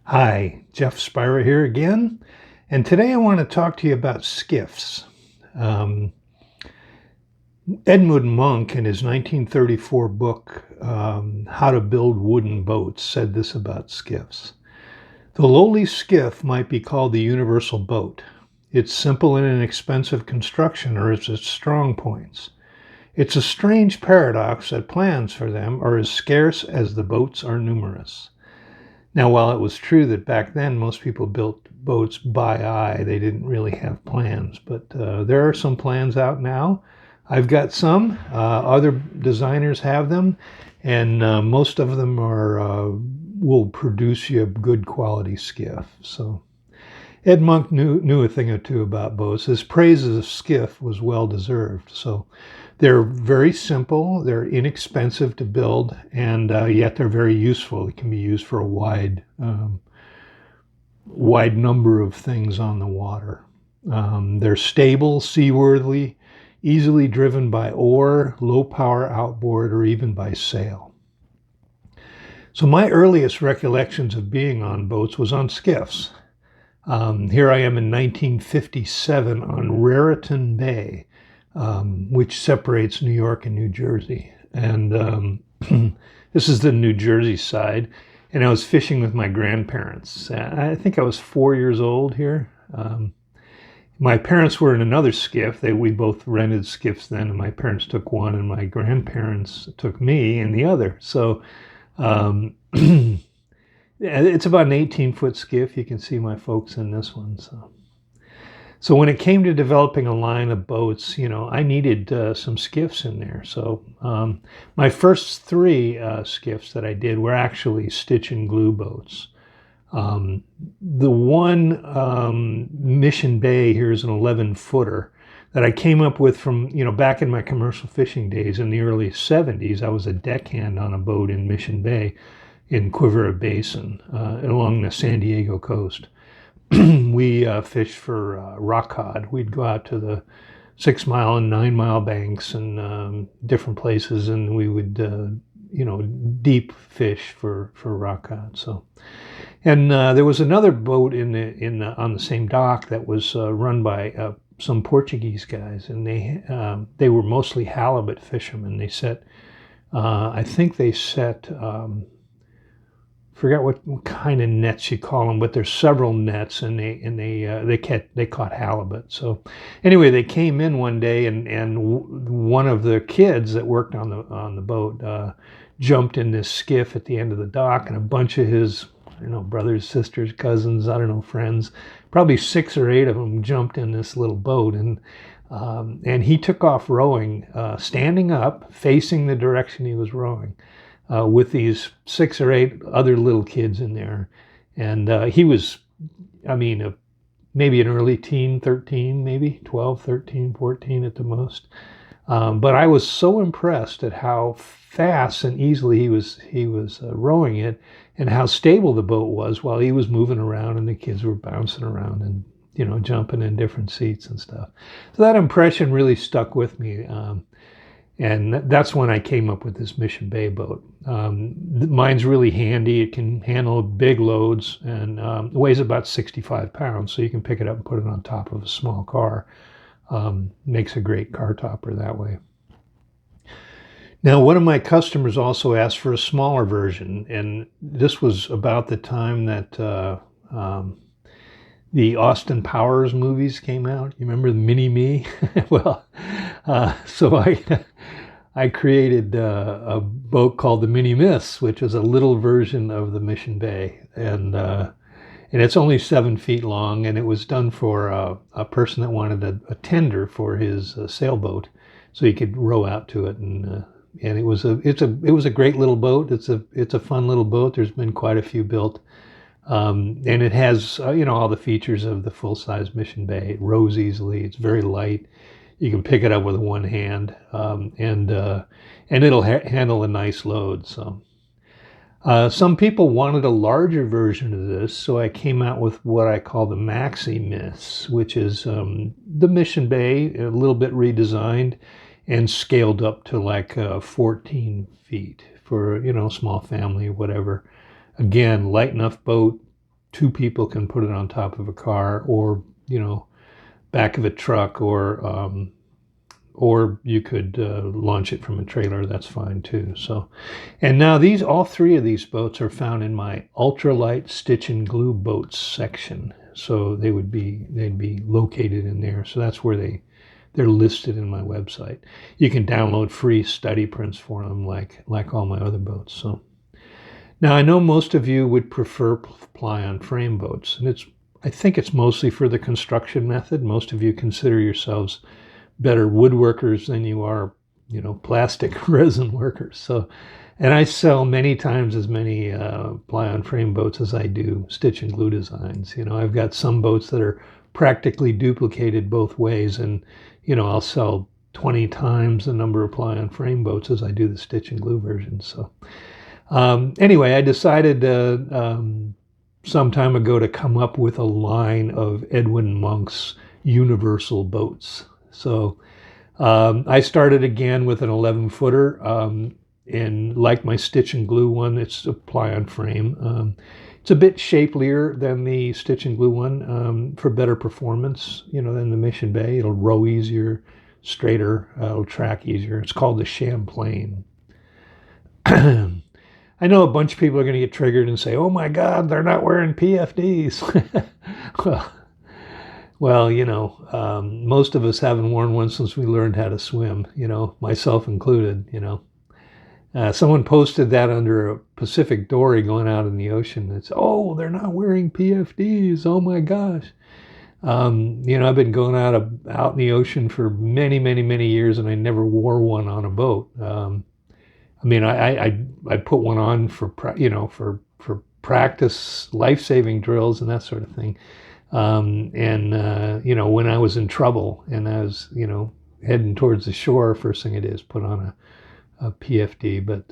Hi, Jeff Spira here again, and today I want to talk to you about skiffs. Um, Edwin Monk, in his 1934 book, How to Build Wooden Boats, said this about skiffs. The lowly skiff might be called the universal boat. Its simple and inexpensive construction are its strong points. It's a strange paradox that plans for them are as scarce as the boats are numerous. Now, while it was true that back then most people built boats by eye, they didn't really have plans. But there are some plans out now. I've got some. Other designers have them, and most of them will produce you a good quality skiff. So Ed Monk knew a thing or two about boats. His praise of skiff was well deserved. So they're very simple, they're inexpensive to build, and yet they're very useful. It can be used for a wide number of things on the water. They're stable, seaworthy, easily driven by oar, low power outboard, or even by sail. So my earliest recollections of being on boats was on skiffs. Here I am in 1957 on Raritan Bay, which separates New York and New Jersey. And this is the New Jersey side. And I was fishing with my grandparents. I think I was 4 years old here. My parents were in another skiff. We both rented skiffs then, and my parents took one, and my grandparents took me in the other. So it's about an 18-foot skiff. You can see my folks in this one. So when it came to developing a line of boats, I needed some skiffs in there. So my first three skiffs that I did were actually stitch and glue boats. The one Mission Bay here is an 11-footer that I came up with from, back in my commercial fishing days in the early 70s. I was a deckhand on a boat in Mission Bay in Quivira Basin along the San Diego coast. We fished for rock cod. We'd go out to the 6-mile and 9-mile banks and different places, and we would, deep fish for rock cod. So, and there was another boat on the same dock that was run by some Portuguese guys, and they were mostly halibut fishermen. They set, I think they set. Forgot what kind of nets you call them, but there's several nets, and they caught halibut. So anyway, they came in one day, and one of the kids that worked on the boat jumped in this skiff at the end of the dock, and a bunch of his brothers, sisters, cousins, friends, probably 6 or 8 of them jumped in this little boat, and he took off rowing, standing up, facing the direction he was rowing. With these 6 or 8 other little kids in there. And he was, maybe an early teen, 13, maybe 12, 13, 14 at the most. But I was so impressed at how fast and easily he was rowing it, and how stable the boat was while he was moving around and the kids were bouncing around and, jumping in different seats and stuff. So that impression really stuck with me. And that's when I came up with this Mission Bay boat. Mine's really handy. It can handle big loads, and weighs about 65 pounds, so you can pick it up and put it on top of a small car. Makes a great car topper that way. Now, one of my customers also asked for a smaller version, and this was about the time that the Austin Powers movies came out. You remember the Mini-Me? Well, so I created a boat called the Mini Myth, which is a little version of the Mission Bay, and it's only 7 feet long, and it was done for a person that wanted a tender for his sailboat, so he could row out to it, and it was a great little boat. It's a fun little boat. There's been quite a few built. And it has, all the features of the full-size Mission Bay. It rows easily. It's very light. You can pick it up with one hand, and it'll handle a nice load. So, some people wanted a larger version of this, so I came out with what I call the Maxi Myth, which is the Mission Bay, a little bit redesigned and scaled up to like 14 feet for small family, whatever. Again, light enough boat, two people can put it on top of a car, or back of a truck, or you could launch it from a trailer. That's fine too. So, and now all three of these boats are found in my ultralight stitch and glue boats section. So they'd be located in there. So that's where they're listed in my website. You can download free study prints for them, like all my other boats. So now I know most of you would prefer ply-on frame boats, and I think it's mostly for the construction method. Most of you consider yourselves better woodworkers than you are, plastic resin workers. So, and I sell many times as many ply-on frame boats as I do stitch and glue designs. I've got some boats that are practically duplicated both ways, and I'll sell 20 times the number of ply-on frame boats as I do the stitch and glue version. So anyway, I decided some time ago to come up with a line of Edwin Monk's universal boats. So I started again with an 11-footer, and like my stitch and glue one, it's a ply-on frame. It's a bit shapelier than the stitch and glue one for better performance, than the Mission Bay. It'll row easier, straighter, it'll track easier. It's called the Champlain. I know a bunch of people are going to get triggered and say, "Oh my God, they're not wearing PFDs." Well, most of us haven't worn one since we learned how to swim, myself included, Someone posted that under a Pacific dory going out in the ocean. It's, "Oh, they're not wearing PFDs. Oh my gosh." I've been going out in the ocean for many, many, many years, and I never wore one on a boat. I put one on for practice, life-saving drills and that sort of thing. When I was in trouble and I was, heading towards the shore, first thing I did is put on a PFD, but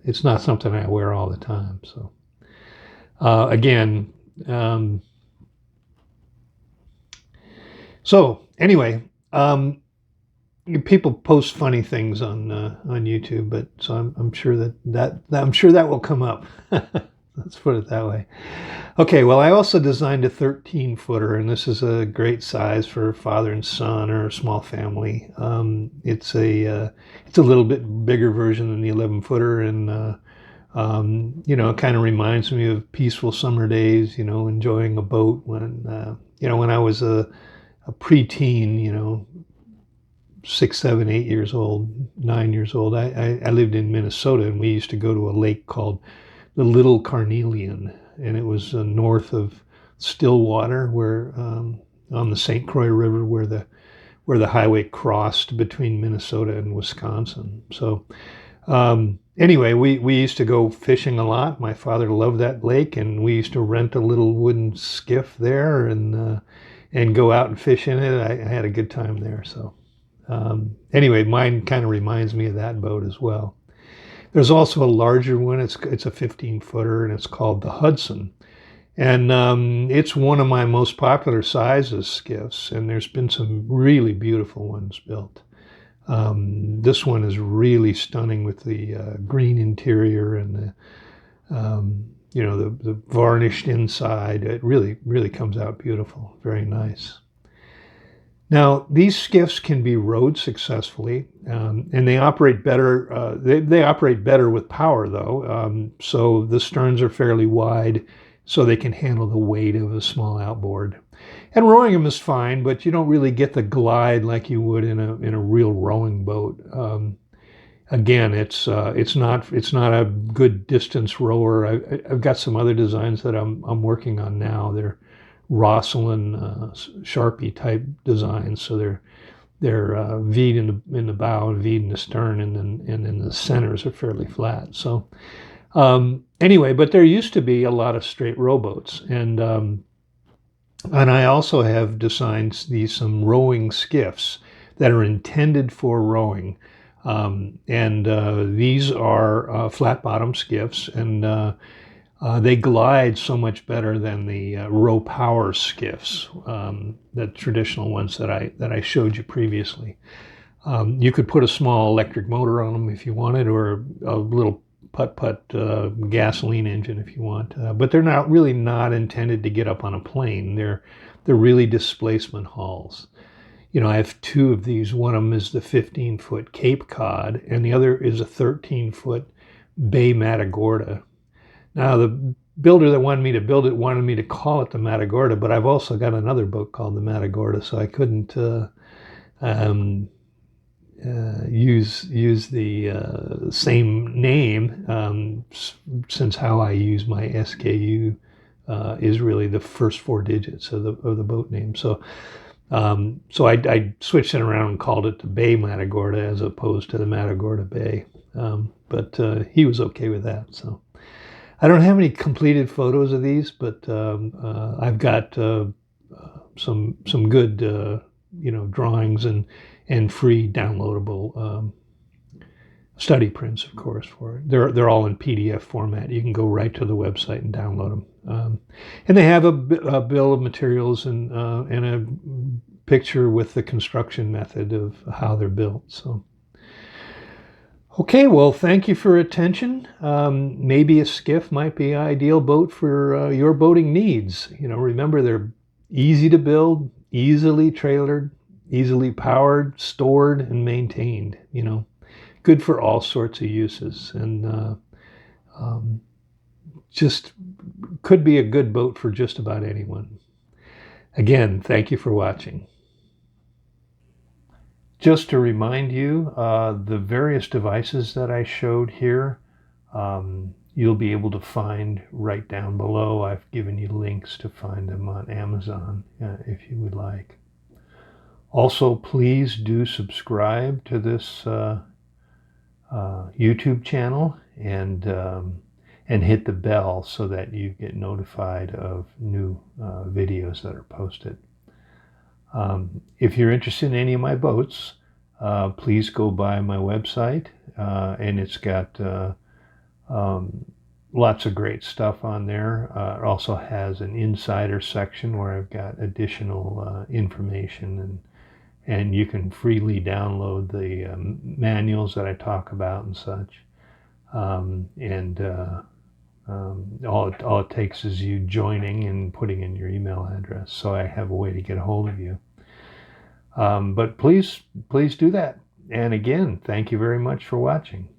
it's not something I wear all the time. So anyway, people post funny things on YouTube, but so I'm sure that will come up. Let's put it that way. Okay, well, I also designed a 13-footer, and this is a great size for father and son or a small family. It's a little bit bigger version than the 11-footer, and it kind of reminds me of peaceful summer days. Enjoying a boat when I was a preteen. 6, 7, 8 years old, 9 years old. I lived in Minnesota, and we used to go to a lake called the Little Carnelian, and it was north of Stillwater, where on the St. Croix River, where the highway crossed between Minnesota and Wisconsin. So anyway, we used to go fishing a lot. My father loved that lake, and we used to rent a little wooden skiff there and go out and fish in it. I had a good time there. So anyway, mine kind of reminds me of that boat as well. There's also a larger one. It's a 15-footer, and it's called the Hudson. And it's one of my most popular sizes skiffs, and there's been some really beautiful ones built. This one is really stunning with the green interior and the varnished inside. It really, really comes out beautiful. Very nice. Now, these skiffs can be rowed successfully, and they operate better. They operate better with power, though. So the sterns are fairly wide, so they can handle the weight of a small outboard. And rowing them is fine, but you don't really get the glide like you would in a real rowing boat. Again, it's not a good distance rower. I've got some other designs that I'm working on now. They're Rosslyn Sharpie type designs, so they're V'd in the bow and V'd in the stern, and then the centers are fairly flat. So anyway, but there used to be a lot of straight rowboats, and I also have designed some rowing skiffs that are intended for rowing, and these are flat bottom skiffs, and they glide so much better than the row power skiffs, the traditional ones that I showed you previously. You could put a small electric motor on them if you wanted, or a little putt-putt gasoline engine if you want. But they're not really not intended to get up on a plane. They're really displacement hulls. You know, I have two of these. One of them is the 15-foot Cape Cod, and the other is a 13-foot Bay Matagorda. Now, the builder that wanted me to build it wanted me to call it the Matagorda, but I've also got another boat called the Matagorda, so I couldn't use the same name, since how I use my SKU is really the first four digits of the boat name. So I switched it around and called it the Bay Matagorda as opposed to the Matagorda Bay. But he was okay with that. So I don't have any completed photos of these, but I've got some good drawings and free downloadable study prints, of course, for it. They're all in PDF format. You can go right to the website and download them. And they have a bill of materials and a picture with the construction method of how they're built. So, okay, well, thank you for attention. Maybe a skiff might be an ideal boat for your boating needs. Remember, they're easy to build, easily trailered, easily powered, stored, and maintained. Good for all sorts of uses, and just could be a good boat for just about anyone. Again, thank you for watching. Just to remind you, the various devices that I showed here, you'll be able to find right down below. I've given you links to find them on Amazon if you would like. Also, please do subscribe to this YouTube channel and hit the bell so that you get notified of new videos that are posted. If you're interested in any of my boats, please go by my website, and it's got lots of great stuff on there. It also has an insider section where I've got additional information, and you can freely download the manuals that I talk about and such. All it takes is you joining and putting in your email address, so I have a way to get a hold of you. But please do that. And again, thank you very much for watching.